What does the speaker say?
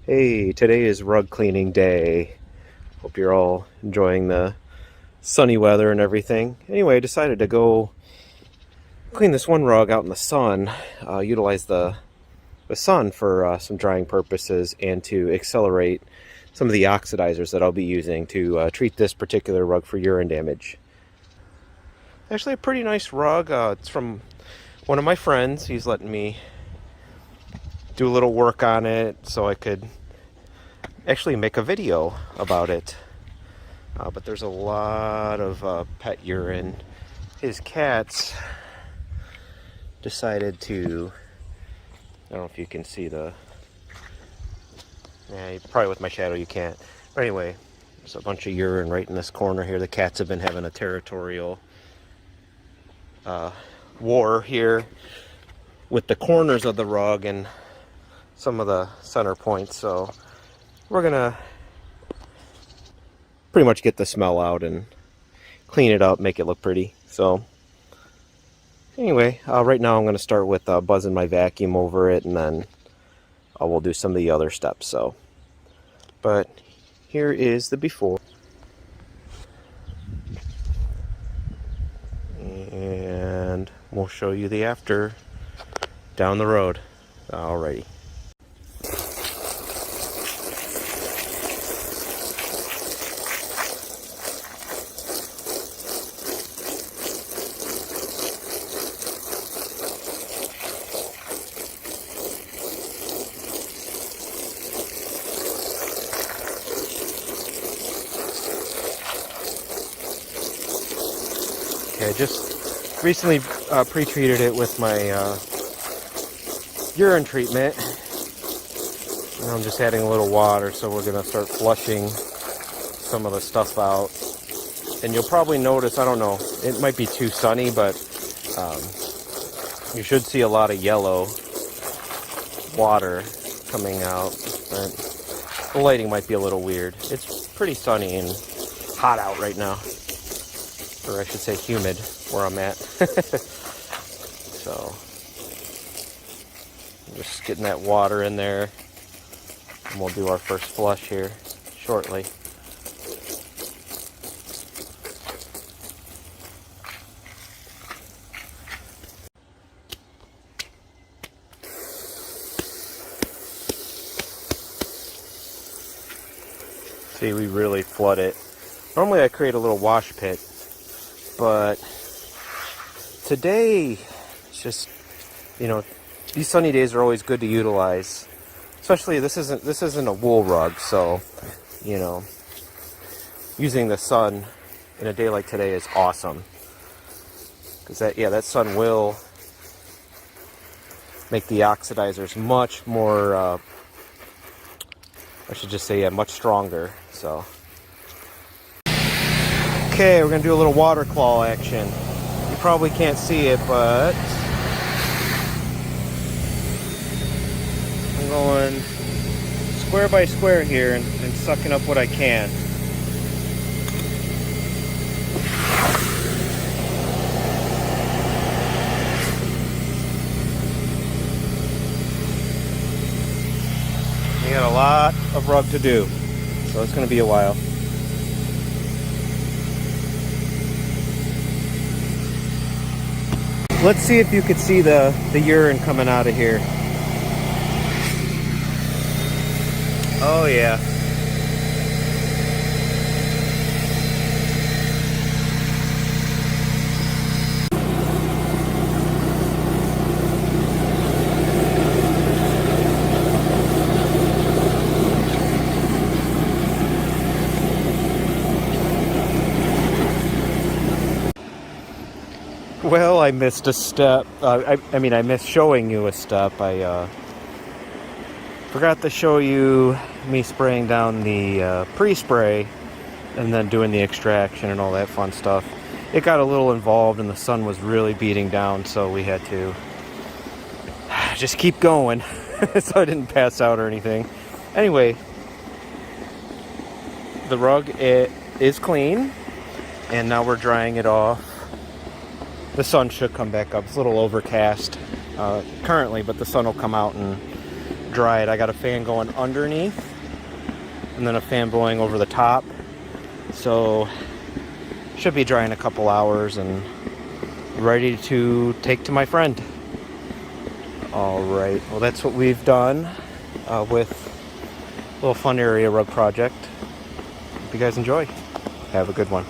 Hey, today is rug cleaning day. Hope you're all enjoying the sunny weather and everything. Anyway, I decided to go clean this one rug out in the sun, utilize the sun for some drying purposes and to accelerate some of the oxidizers that I'll be using to treat this particular rug for urine damage. Actually a pretty nice rug. It's from one of my friends. He's letting me do a little work on it so I could actually make a video about it. But there's a lot of pet urine. His cats decided to, I don't know if you can see the, yeah, probably with my shadow you can't. But anyway, there's a bunch of urine right in this corner here. The cats have been having a territorial war here with the corners of the rug and some of the center points, so we're gonna pretty much get the smell out and clean it up, make it look pretty. So anyway, right now I'm gonna start with buzzing my vacuum over it, and then we'll do some of the other steps. So, but here is the before, and we'll show you the after down the road. Alrighty. Okay, I just recently pre-treated it with my urine treatment. And I'm just adding a little water, so we're going to start flushing some of the stuff out. And you'll probably notice, I don't know, it might be too sunny, but you should see a lot of yellow water coming out. But the lighting might be a little weird. It's pretty sunny and hot out right now. Or I should say humid where I'm at. So just getting that water in there, and we'll do our first flush here shortly. See, we really flood it. Normally I create a little wash pit, but today it's just, you know, these sunny days are always good to utilize. Especially this isn't a wool rug, so you know, using the sun in a day like today is awesome. Because that sun will make the oxidizers much more, I should just say, much stronger. So okay, we're gonna do a little water claw action. You probably can't see it, but I'm going square by square here and sucking up what I can. We got a lot of rug to do, so it's going to be a while. Let's see if you could see the urine coming out of here. Oh yeah. Well, I missed a step. I mean, I missed showing you a step. I forgot to show you me spraying down the pre-spray and then doing the extraction and all that fun stuff. It got a little involved and the sun was really beating down, so we had to just keep going so I didn't pass out or anything. Anyway, the rug is clean, and now we're drying it off. The sun should come back up. It's a little overcast currently, but the sun will come out and dry it. I got a fan going underneath and then a fan blowing over the top. So should be dry in a couple hours and ready to take to my friend. Alright, well that's what we've done with a little fun area rug project. Hope you guys enjoy. Have a good one.